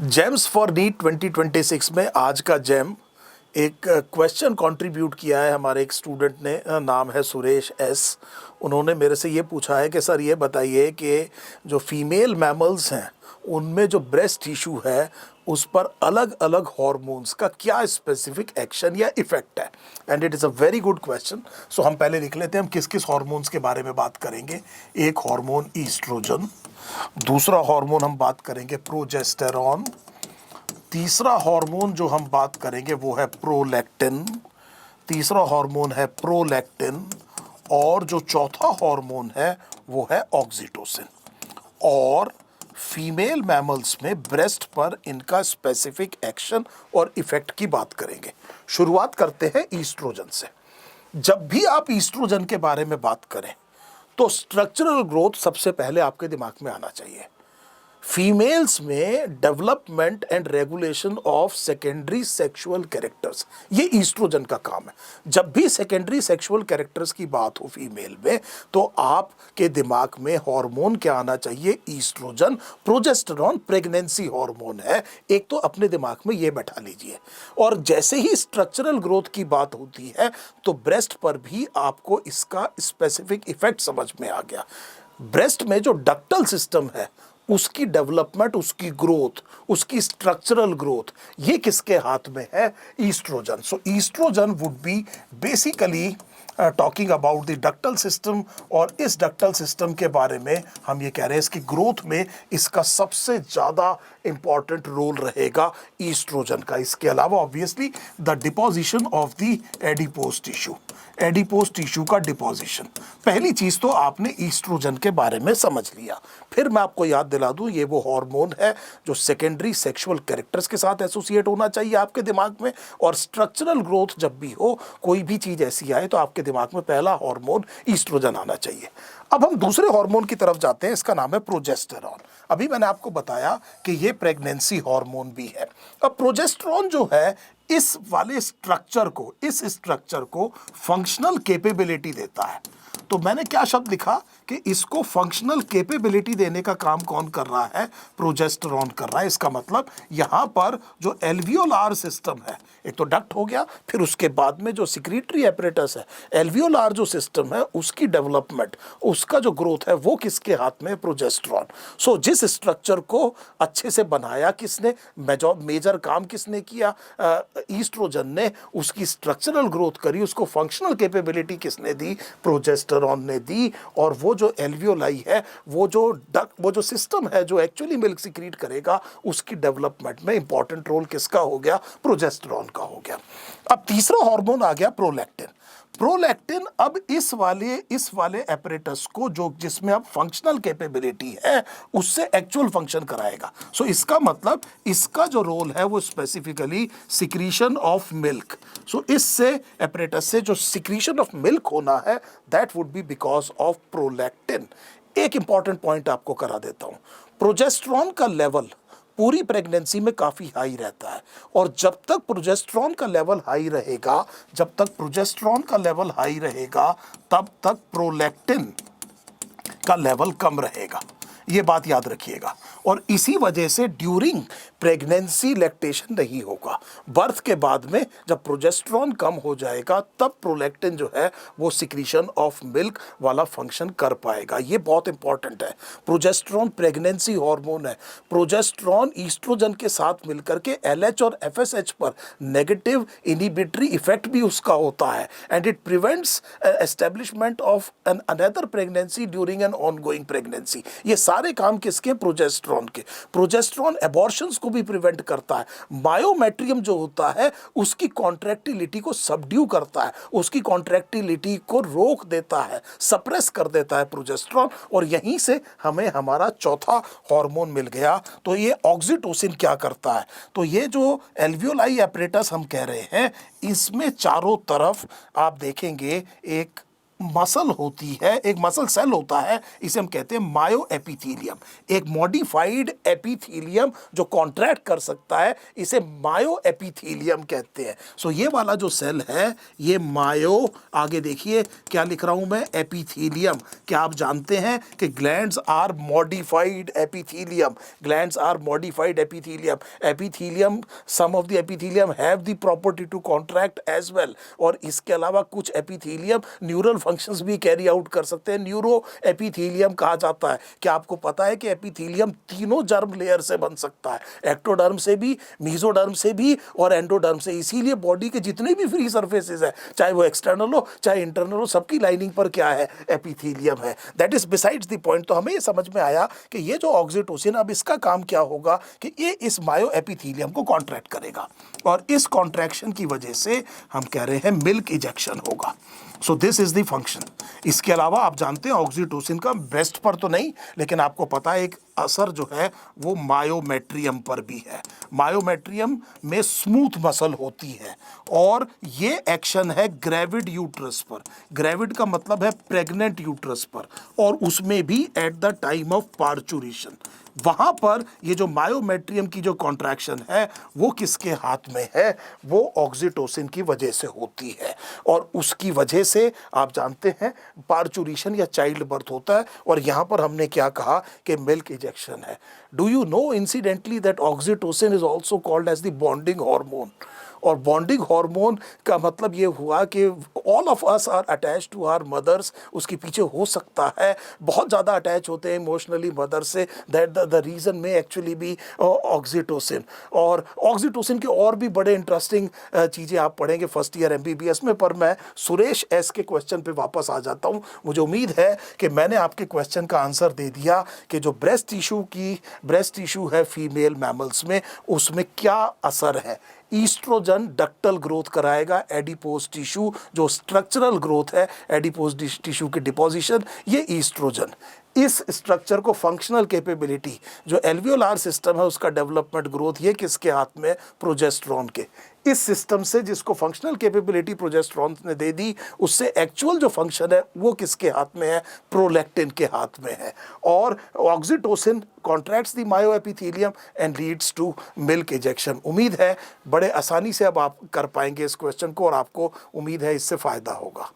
James for NEET 2026 में आज का जेम एक क्वेश्चन कंट्रीब्यूट किया है हमारे एक स्टूडेंट ने। नाम है सुरेश एस। उन्होंने मेरे से ये पूछा है कि सर ये बताइए कि जो फीमेल मैमल्स हैं उनमें जो ब्रेस्ट टिश्यू है उस पर अलग अलग हार्मोन्स का क्या स्पेसिफिक एक्शन या इफेक्ट है। And it is a very good question. So हम पहले लिख लेते हैं हम किस किस हार्मोन्स के बारे में बात करेंगे। एक हार्मोन ईस्ट्रोजन, दूसरा हार्मोन हम बात करेंगे प्रोजेस्टेरॉन, तीसरा हार्मोन जो हम बात करेंगे वो है प्रोलैक्टिन, तीसरा हार्मोन है प्रोलैक्टिन, और जो चौथा हार्मोन है वो है ऑक्सीटोसिन। और फीमेल मैमल्स में ब्रेस्ट पर इनका स्पेसिफिक एक्शन और इफेक्ट की बात करेंगे। शुरुआत करते हैं ईस्ट्रोजन से। जब भी आप ईस्ट्रोजन के बारे में बात करें तो स्ट्रक्चरल ग्रोथ सबसे पहले आपके दिमाग में आना चाहिए। फीमेल्स में development and regulation of secondary sexual characters, ये ईस्ट्रोजन का काम है। जब भी सेकेंडरी सेक्सुअल कैरेक्टर्स की बात हो फीमेल में तो आपके दिमाग में हार्मोन क्या आना चाहिए? ईस्ट्रोजन। प्रोजेस्टेरॉन प्रेगनेंसी हार्मोन है, एक तो अपने दिमाग में ये बैठा लीजिए। और जैसे ही स्ट्रक्चरल ग्रोथ की बात होती है तो ब्रेस्ट पर भी आपको इसका स्पेसिफिक इफेक्ट समझ में आ गया। ब्रेस्ट में जो डक्टल सिस्टम है उसकी डेवलपमेंट, उसकी ग्रोथ, उसकी स्ट्रक्चरल ग्रोथ, ये किसके हाथ में है? Estrogen. So estrogen would be basically talking about the ductal system. और इस डक्टल सिस्टम के बारे में हम ये कह रहे हैं इसकी ग्रोथ में इसका सबसे ज़्यादा इंपॉर्टेंट रोल रहेगा ईस्ट्रोजन का। इसके अलावा obviously the deposition of the adipose tissue, adipose tissue का डिपोजिशन। पहली चीज़ तो आपने ईस्ट्रोजन के बारे में समझ लिया। फिर मैं आपको याद दिला दूं, ये वो हार्मोन है जो सेकेंडरी सेक्सुअल कैरेक्टर्स के साथ एसोसिएट होना चाहिए आपके दिमाग में। और स्ट्रक्चरल ग्रोथ जब भी हो, कोई भी चीज़ ऐसी आए तो आपके दिमाग में पहला हार्मोन ईस्ट्रोजन आना चाहिए। अब हम दूसरे हार्मोन की तरफ जाते हैं, इसका नाम है प्रोजेस्टेरॉन। अभी मैंने आपको बताया कि ये प्रेगनेंसी हार्मोन भी है। अब प्रोजेस्टेरॉन जो है इस वाले स्ट्रक्चर को, इस स्ट्रक्चर को फंक्शनल कैपेबिलिटी देता है। तो मैंने क्या शब्द लिखा कि इसको फंक्शनल कैपेबिलिटी देने का काम कौन कर रहा है? प्रोजेस्टेरॉन कर रहा है। इसका मतलब यहां पर जो एल्वियोलार सिस्टम है, एक तो डक्ट हो गया, फिर उसके बाद में जो सिक्रीटरी एपरेटस है, एल्वियोलार जो सिस्टम है उसकी डेवलपमेंट, उसका जो ग्रोथ है वो किसके हाथ में? प्रोजेस्टेरॉन। सो जिस स्ट्रक्चर को अच्छे से बनाया किसने, मेजर काम किसने किया? ईस्ट्रोजन ने। उसकी स्ट्रक्चरल ग्रोथ करी, उसको फंक्शनल कैपेबिलिटी किसने दी? प्रोजेस्टेरॉन ने दी। और वो जो एल्वियोलाई है, वो जो सिस्टम है जो एक्चुअली मिल्क सिक्रीट करेगा, उसकी डेवलपमेंट में इंपॉर्टेंट रोल किसका हो गया? प्रोजेस्टेरॉन का हो गया। अब तीसरा हार्मोन आ गया प्रोलैक्टिन। प्रोलैक्टिन अब इस वाले एपरेटस को, जो जिसमें अब फंक्शनल कैपेबिलिटी है, उससे एक्चुअल फंक्शन कराएगा। सो इसका मतलब इसका जो रोल है वो स्पेसिफिकली सिक्रीशन ऑफ मिल्क। सो इससे एपरेटस से जो सिक्रीशन ऑफ मिल्क होना है, that would be because of prolactin. एक इंपॉर्टेंट पॉइंट आपको करा देता हूं, प्रोजेस्टेरॉन का लेवल पूरी प्रेगनेंसी में काफ़ी हाई रहता है। और जब तक प्रोजेस्टेरॉन का लेवल हाई रहेगा, जब तक प्रोजेस्टेरॉन का लेवल हाई रहेगा, तब तक प्रोलैक्टिन का लेवल कम रहेगा। ये बात याद रखिएगा। और इसी वजह से ड्यूरिंग प्रेगनेंसी लैक्टेशन नहीं होगा। बर्थ के बाद में जब प्रोजेस्टेरॉन कम हो जाएगा तब प्रोलैक्टिन जो है वो सिक्रीशन ऑफ मिल्क वाला फंक्शन कर पाएगा। ये बहुत इंपॉर्टेंट है। प्रोजेस्टेरॉन प्रेगनेंसी हार्मोन है। प्रोजेस्टेरॉन ईस्ट्रोजन के साथ मिलकर के एलएच और एफएसएच पर नेगेटिव इनहिबिटरी इफेक्ट भी उसका होता है। And it prevents establishment of an another pregnancy during an ongoing pregnancy. ये सारे काम किसके? प्रोजेस्टेरॉन के। प्रोजेस्टेरॉन एबॉर्शंस को भी प्रिवेंट करता है। मायोमेट्रियम जो होता है उसकी कॉन्ट्रैक्टिलिटी को सबड्यू करता है, उसकी कॉन्ट्रैक्टिलिटी को रोक देता है, सप्रेस कर देता है प्रोजेस्टेरॉन। और यहीं से हमें हमारा चौथा हार्मोन मिल गया। तो ये ऑक्सीटोसिन क्या करता है? तो ये जो एल्वियोलाई एपरेटस हम कह रहे हैं, इसमें चारों तरफ आप देखेंगे एक मसल होती है, एक मसल सेल होता है, इसे हम कहते हैं मायो एपिथीलियम। एक मॉडिफाइड एपिथीलियम जो कॉन्ट्रैक्ट कर सकता है, इसे मायो एपिथीलियम कहते हैं। सो ये वाला जो सेल है, ये मायो, आगे देखिए क्या लिख रहा हूं मैं, एपिथीलियम। क्या आप जानते हैं कि glands are modified epithelium, glands are modified epithelium. Epithelium, some of the epithelium have the property to contract as well. और इसके अलावा कुछ एपिथीलियम न्यूरल फंक्शंस भी कैरी आउट कर सकते हैं, न्यूरो एपिथीलियम कहा जाता है। क्या आपको पता है कि एपिथीलियम तीनों जर्म लेयर से बन सकता है, एक्टोडर्म से भी, मीजोडर्म से भी और एंडोडर्म से। इसीलिए बॉडी के जितने भी फ्री सर्फेसेस है, चाहे वो एक्सटर्नल हो चाहे इंटरनल हो, सबकी लाइनिंग पर क्या है, एपिथीलियम है। That is besides the point. तो हमें ये समझ में आया कि ये जो ऑक्सीटोसिन, अब इसका काम क्या होगा कि ये इस मायो एपिथीलियम को कॉन्ट्रैक्ट करेगा और इस कॉन्ट्रैक्शन की वजह से हम कह रहे हैं मिल्क इजेक्शन होगा। So this is the function. इसके अलावा आप जानते हैं ऑक्सीटोसिन का ब्रेस्ट पर तो नहीं, लेकिन आपको पता है एक असर जो है वो मायोमेट्रियम पर भी है। मायोमेट्रियम में स्मूथ मसल होती है और ये एक्शन है ग्रेविड यूट्रस पर। ग्रेविड का मतलब है प्रेग्नेंट यूट्रस पर, और उसमें भी at the time of parturition. वहां पर ये जो मायोमेट्रियम की जो कॉन्ट्रैक्शन है वो किसके हाथ में है, वो ऑक्सीटोसिन की वजह से होती है। और उसकी वजह से आप जानते हैं पार्चुरेशन या चाइल्ड बर्थ होता है। और यहाँ पर हमने क्या कहा कि मिल्क इजेक्शन है। Do you know incidentally that oxytocin is also called as the bonding hormone. और बॉन्डिंग हार्मोन का मतलब ये हुआ कि all of us are attach to our mothers. उसके पीछे हो सकता है बहुत ज़्यादा अटैच होते हैं इमोशनली मदर से, दैट द रीज़न में एक्चुअली भी ऑक्सीटोसिन। और ऑक्सीटोसिन के और भी बड़े इंटरेस्टिंग चीज़ें आप पढ़ेंगे फर्स्ट ईयर MBBS में। पर मैं सुरेश एस के क्वेश्चन पे वापस आ जाता हूँ। मुझे उम्मीद है कि मैंने आपके क्वेश्चन का आंसर दे दिया कि जो ब्रेस्ट टिश्यू है फीमेल मैमल्स में, उसमें क्या असर है। ईस्ट्रोजन डक्टल ग्रोथ कराएगा, एडिपोज टिश्यू जो स्ट्रक्चरल ग्रोथ है, एडिपोज टिश्यू के डिपोजिशन, ये ईस्ट्रोजन। इस स्ट्रक्चर को फंक्शनल कैपेबिलिटी, जो एल्वियोलार सिस्टम है उसका डेवलपमेंट ग्रोथ, ये किसके हाथ में, प्रोजेस्टेरॉन के। इस सिस्टम से जिसको फंक्शनल कैपेबिलिटी प्रोजेस्टेरॉन ने दे दी, उससे एक्चुअल जो फंक्शन है वो किसके हाथ में है, प्रोलैक्टिन के हाथ में है। और oxytocin contracts the myoepithelium and leads to milk ejection. उम्मीद है बड़े आसानी से अब आप कर पाएंगे इस क्वेश्चन को और आपको उम्मीद है इससे फ़ायदा होगा।